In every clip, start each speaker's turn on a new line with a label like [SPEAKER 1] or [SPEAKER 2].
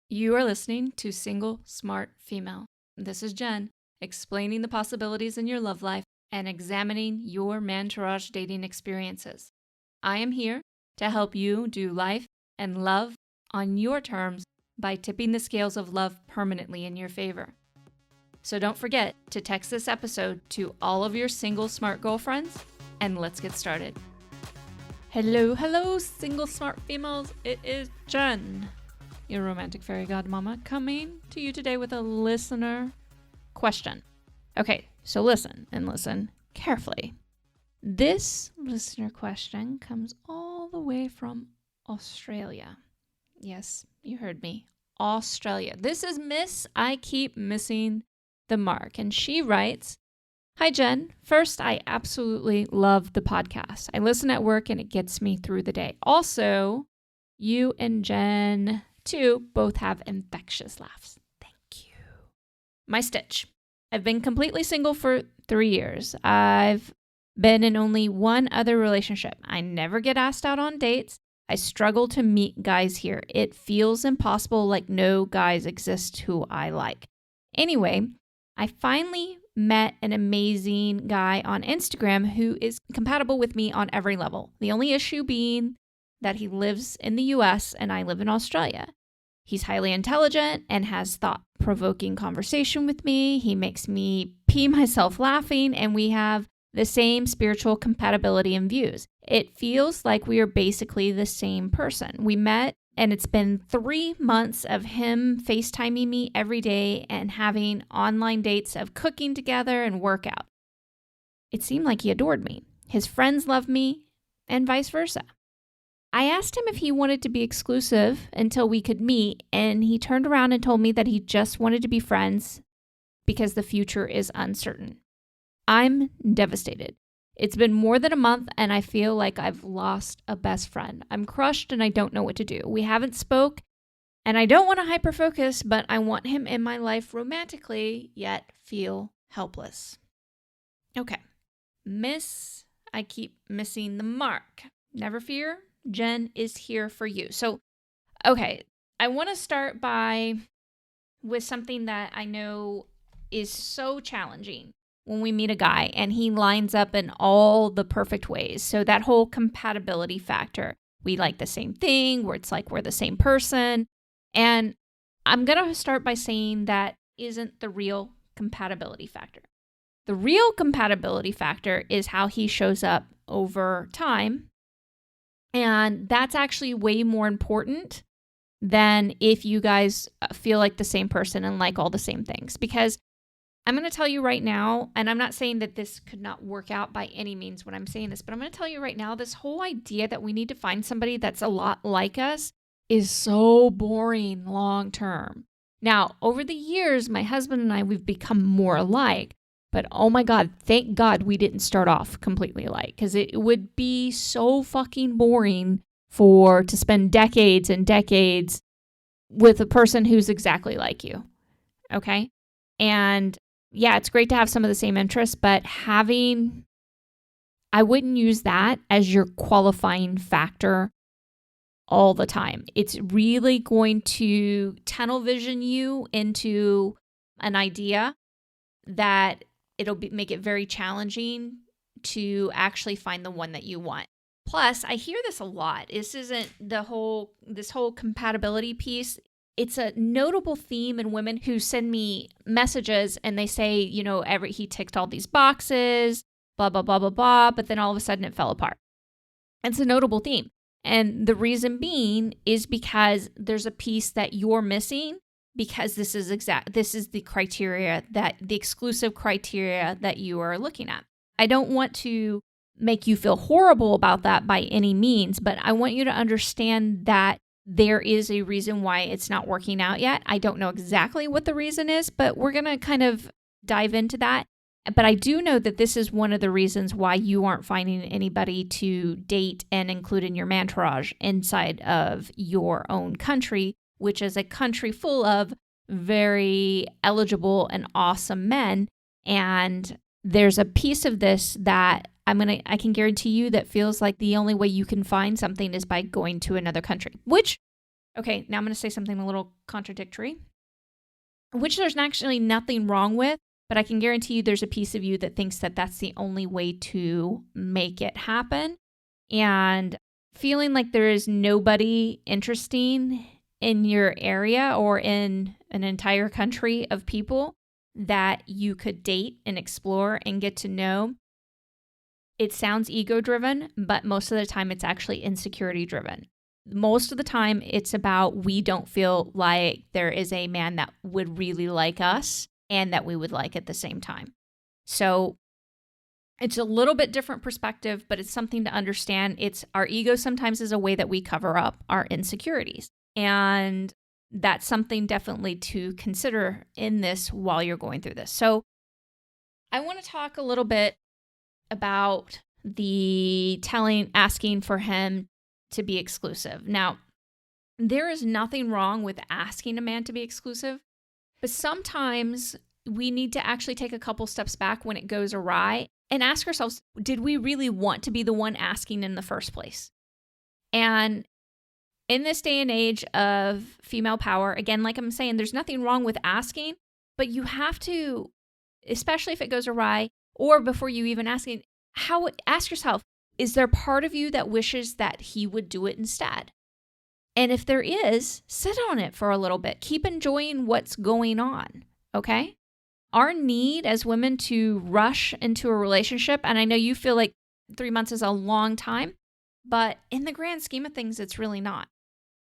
[SPEAKER 1] You are listening to Single Smart Female. This is Jen, explaining the possibilities in your love life and examining your mantourage dating experiences. I am here to help you do life and love on your terms by tipping the scales of love permanently in your favor. So don't forget to text this episode to all of your single smart girlfriends, and let's get started. Hello, single smart females. It is Jen, your romantic fairy godmama, coming to you today with a listener question. Okay, so listen carefully. This listener question comes all the way from Australia. Yes, you heard me. Australia. This is Miss I Keep Missing the Mark. And she writes, "Hi, Jen. First, I absolutely love the podcast. I listen at work and it gets me through the day. Also, you and Jen, too, both have infectious laughs. Thank you. My stitch. I've been completely single for 3 years. I've been in only one other relationship. I never get asked out on dates. I struggle to meet guys here. It feels impossible, like no guys exist who I like. Anyway, I finally met an amazing guy on Instagram who is compatible with me on every level. The only issue being that he lives in the US and I live in Australia. He's highly intelligent and has thought-provoking conversation with me. He makes me pee myself laughing, and we have the same spiritual compatibility and views. It feels like we are basically the same person. We met, and it's been 3 months of him FaceTiming me every day and having online dates of cooking together and workout. It seemed like he adored me. His friends love me, and vice versa. I asked him if he wanted to be exclusive until we could meet, and he turned around and told me that he just wanted to be friends because the future is uncertain. I'm devastated. It's been more than a month, and I feel like I've lost a best friend. I'm crushed, and I don't know what to do. We haven't spoke, and I don't want to hyper-focus, but I want him in my life romantically, yet feel helpless." Okay. Miss, I keep missing the mark. Never fear. Jen is here for you. So, okay, I want to start with something that I know is so challenging when we meet a guy and he lines up in all the perfect ways. So that whole compatibility factor, we like the same thing, where it's like we're the same person. And I'm going to start by saying that isn't the real compatibility factor. The real compatibility factor is how he shows up over time. And that's actually way more important than if you guys feel like the same person and like all the same things. Because I'm going to tell you right now, and I'm not saying that this could not work out by any means when I'm saying this, but I'm going to tell you right now, this whole idea that we need to find somebody that's a lot like us is so boring long term. Now, over the years, my husband and I, we've become more alike. But oh my God, thank God we didn't start off completely alike, because it would be so fucking boring to spend decades and decades with a person who's exactly like you. Okay? And yeah, it's great to have some of the same interests, but I wouldn't use that as your qualifying factor all the time. It's really going to tunnel vision you into an idea that make it very challenging to actually find the one that you want. Plus, I hear this a lot. This isn't this whole compatibility piece. It's a notable theme in women who send me messages and they say, he ticked all these boxes, blah, blah, blah, blah, blah, but then all of a sudden it fell apart. It's a notable theme. And the reason being is because there's a piece that you're missing, because this is the criteria, the exclusive criteria that you are looking at. I don't want to make you feel horrible about that by any means, but I want you to understand that there is a reason why it's not working out yet. I don't know exactly what the reason is, but we're going to kind of dive into that. But I do know that this is one of the reasons why you aren't finding anybody to date and include in your entourage inside of your own country, which is a country full of very eligible and awesome men. And there's a piece of this that I can guarantee you that feels like the only way you can find something is by going to another country, which Okay, now I'm going to say something a little contradictory, which there's actually nothing wrong with, but I can guarantee you there's a piece of you that thinks that that's the only way to make it happen. And feeling like there is nobody interesting in your area or in an entire country of people that you could date and explore and get to know. It sounds ego-driven, but most of the time it's actually insecurity-driven. Most of the time it's about we don't feel like there is a man that would really like us and that we would like at the same time. So it's a little bit different perspective, but it's something to understand. It's our ego sometimes is a way that we cover up our insecurities. And that's something definitely to consider in this while you're going through this. So I want to talk a little bit about the asking for him to be exclusive. Now, there is nothing wrong with asking a man to be exclusive, but sometimes we need to actually take a couple steps back when it goes awry and ask ourselves, did we really want to be the one asking in the first place? And in this day and age of female power, again, like I'm saying, there's nothing wrong with asking, but you have to, especially if it goes awry, or before you even asking, ask yourself, is there part of you that wishes that he would do it instead? And if there is, sit on it for a little bit. Keep enjoying what's going on, okay? Our need as women to rush into a relationship, and I know you feel like 3 months is a long time, but in the grand scheme of things, it's really not.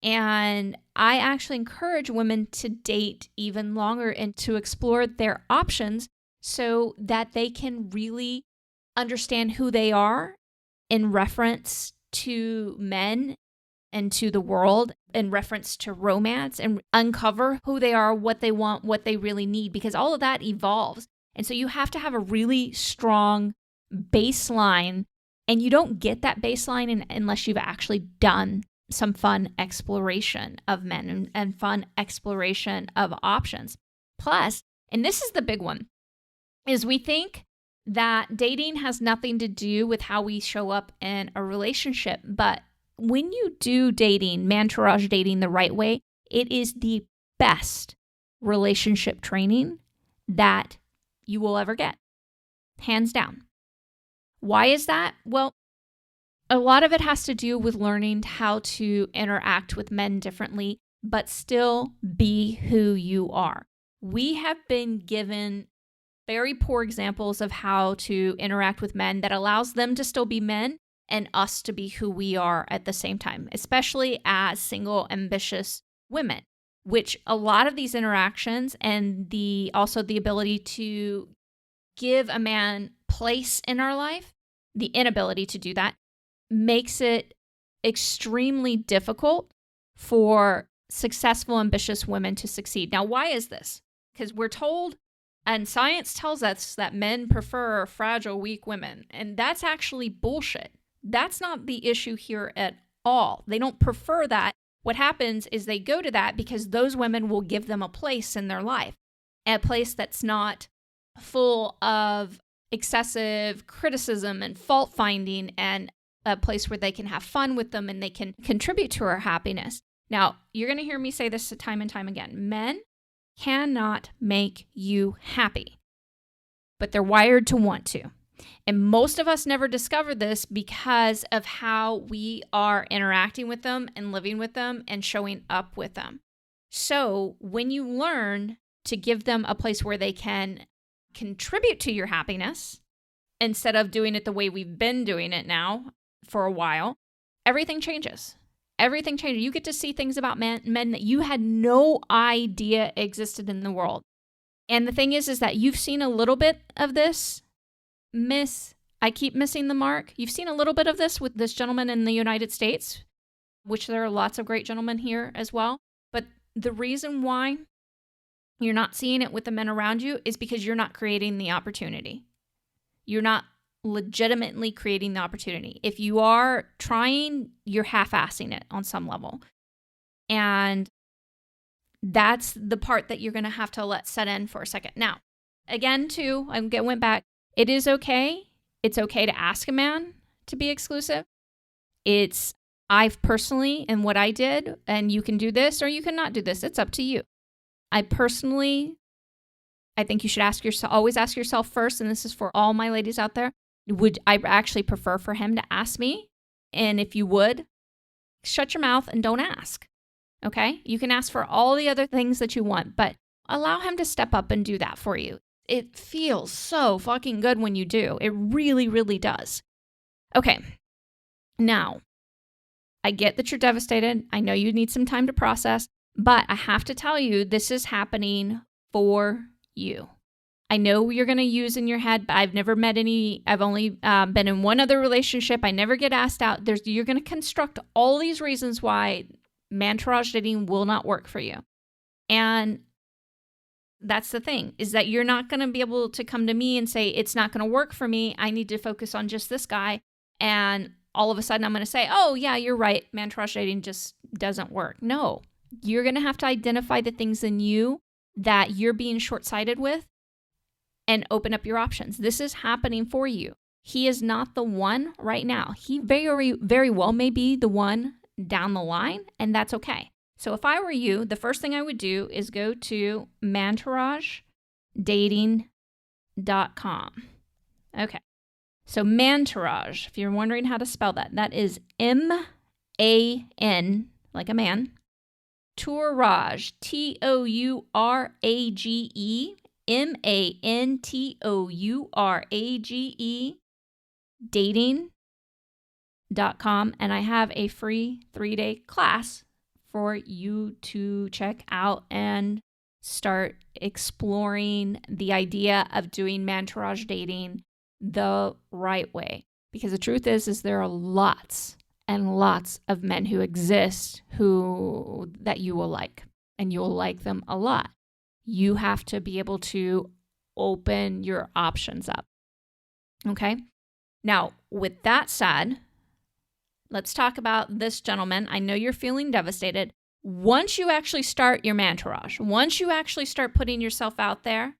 [SPEAKER 1] And I actually encourage women to date even longer and to explore their options so that they can really understand who they are in reference to men and to the world, in reference to romance, and uncover who they are, what they want, what they really need, because all of that evolves. And so you have to have a really strong baseline, and you don't get that baseline unless you've actually done some fun exploration of men and fun exploration of options. Plus, and this is the big one, is we think that dating has nothing to do with how we show up in a relationship. But when you do dating, mantourage dating the right way, it is the best relationship training that you will ever get. Hands down. Why is that? Well, a lot of it has to do with learning how to interact with men differently, but still be who you are. We have been given very poor examples of how to interact with men that allows them to still be men and us to be who we are at the same time, especially as single, ambitious women, which a lot of these interactions and also the ability to give a man place in our life, the inability to do that, makes it extremely difficult for successful, ambitious women to succeed. Now, why is this? Because we're told, and science tells us, that men prefer fragile, weak women. And that's actually bullshit. That's not the issue here at all. They don't prefer that. What happens is they go to that because those women will give them a place in their life, a place that's not full of excessive criticism and fault finding, and a place where they can have fun with them and they can contribute to her happiness. Now, you're going to hear me say this time and time again. Men cannot make you happy, but they're wired to want to. And most of us never discover this because of how we are interacting with them and living with them and showing up with them. So when you learn to give them a place where they can contribute to your happiness, instead of doing it the way we've been doing it now for a while, everything changes. Everything changes. You get to see things about men that you had no idea existed in the world. And the thing is that you've seen a little bit of this. I keep missing the mark. You've seen a little bit of this with this gentleman in the United States, which there are lots of great gentlemen here as well. But the reason why you're not seeing it with the men around you is because you're not creating the opportunity. You're not legitimately creating the opportunity. If you are trying, you're half-assing it on some level. And that's the part that you're going to have to let set in for a second. Now, again, too, I went back. It is okay. It's okay to ask a man to be exclusive. It's I've personally, and what I did, and you can do this or you cannot do this. It's up to you. I think you should always ask yourself first, and this is for all my ladies out there, would I actually prefer for him to ask me? And if you would, shut your mouth and don't ask. Okay? You can ask for all the other things that you want, but allow him to step up and do that for you. It feels so fucking good when you do. It really, really does. Okay. Now, I get that you're devastated. I know you need some time to process, but I have to tell you, this is happening for you. I know you're going to use in your head, but I've only been in one other relationship. I never get asked out. You're going to construct all these reasons why man-tourage dating will not work for you. And that's the thing, is that you're not going to be able to come to me and say, it's not going to work for me. I need to focus on just this guy. And all of a sudden I'm going to say, oh yeah, you're right. Man-tourage dating just doesn't work. No, you're going to have to identify the things in you that you're being short-sighted with and open up your options. This is happening for you. He is not the one right now. He very, very well may be the one down the line, and that's okay. So if I were you, the first thing I would do is go to mantouragedating.com. Okay. So Mantourage, if you're wondering how to spell that, that is M-A-N, like a man, Tourage, Tourage, MANTOURAGE, dating.com. And I have a free 3-day class for you to check out and start exploring the idea of doing man-tourage dating the right way. Because the truth is there are lots and lots of men who exist that you will like, and you'll like them a lot. You have to be able to open your options up. Okay? Now, with that said, let's talk about this gentleman. I know you're feeling devastated. Once you actually start your man-tourage, once you actually start putting yourself out there,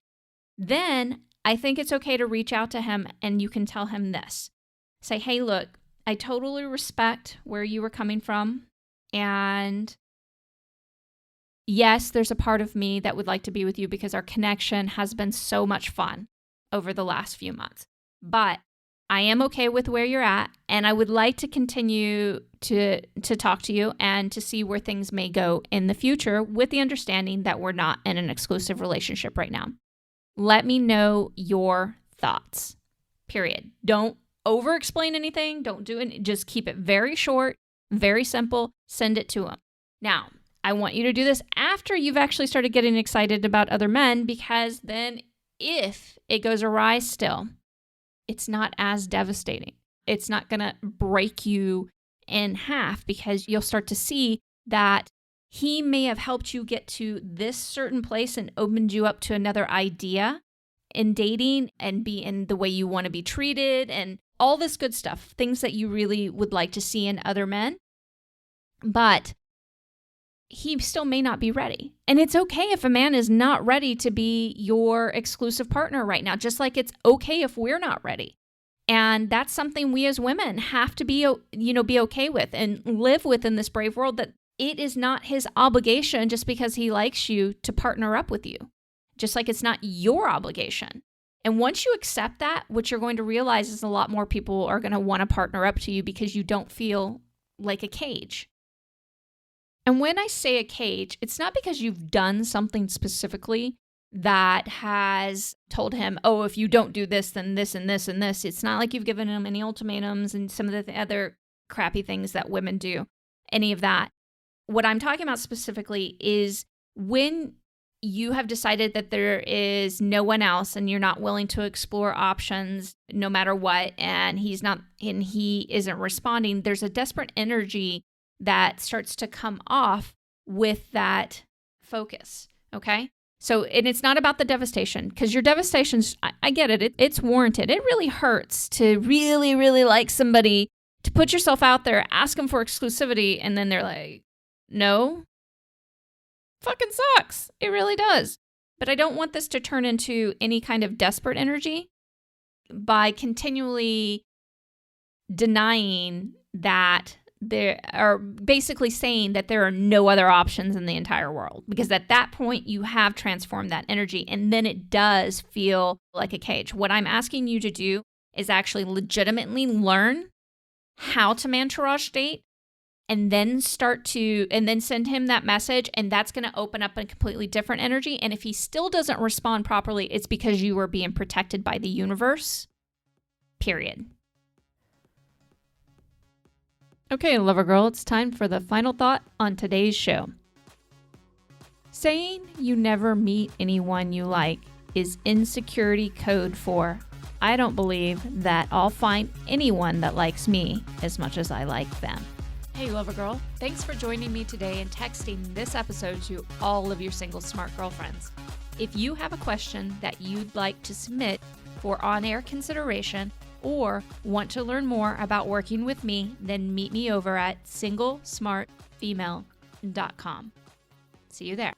[SPEAKER 1] then I think it's okay to reach out to him and you can tell him this. Say, hey, look, I totally respect where you were coming from. And yes, there's a part of me that would like to be with you because our connection has been so much fun over the last few months. But I am okay with where you're at, and I would like to continue to talk to you and to see where things may go in the future, with the understanding that we're not in an exclusive relationship right now. Let me know your thoughts, period. Don't over-explain anything. Don't do it. Just keep it very short, very simple. Send it to him. Now, I want you to do this after you've actually started getting excited about other men, because then if it goes awry still, it's not as devastating. It's not going to break you in half, because you'll start to see that he may have helped you get to this certain place and opened you up to another idea in dating and be in the way you want to be treated and all this good stuff, things that you really would like to see in other men. But he still may not be ready. And it's okay if a man is not ready to be your exclusive partner right now, just like it's okay if we're not ready. And that's something we as women have to be okay with and live with in this brave world, that it is not his obligation just because he likes you to partner up with you, just like it's not your obligation. And once you accept that, what you're going to realize is a lot more people are going to want to partner up to you because you don't feel like a cage. And when I say a cage, it's not because you've done something specifically that has told him, oh, if you don't do this, then this and this and this. It's not like you've given him any ultimatums and some of the other crappy things that women do, any of that. What I'm talking about specifically is when you have decided that there is no one else and you're not willing to explore options no matter what, and he isn't responding, there's a desperate energy that starts to come off with that focus, okay? So, and it's not about the devastation, because your devastation's, I get it, it's warranted. It really hurts to really, really like somebody, to put yourself out there, ask them for exclusivity, and then they're like, no. Fucking sucks. It really does. But I don't want this to turn into any kind of desperate energy by continually denying that they are basically saying that there are no other options in the entire world, because at that point you have transformed that energy, and then it does feel like a cage. What I'm asking you to do is actually legitimately learn how to mantourage date, and then send him that message, and that's going to open up a completely different energy. And if he still doesn't respond properly, it's because you are being protected by the universe. Period. Okay, lover girl, it's time for the final thought on today's show. Saying you never meet anyone you like is insecurity code for, I don't believe that I'll find anyone that likes me as much as I like them. Hey, lover girl, thanks for joining me today and texting this episode to all of your single smart girlfriends. If you have a question that you'd like to submit for on-air consideration, or want to learn more about working with me, then meet me over at singlesmartfemale.com. See you there.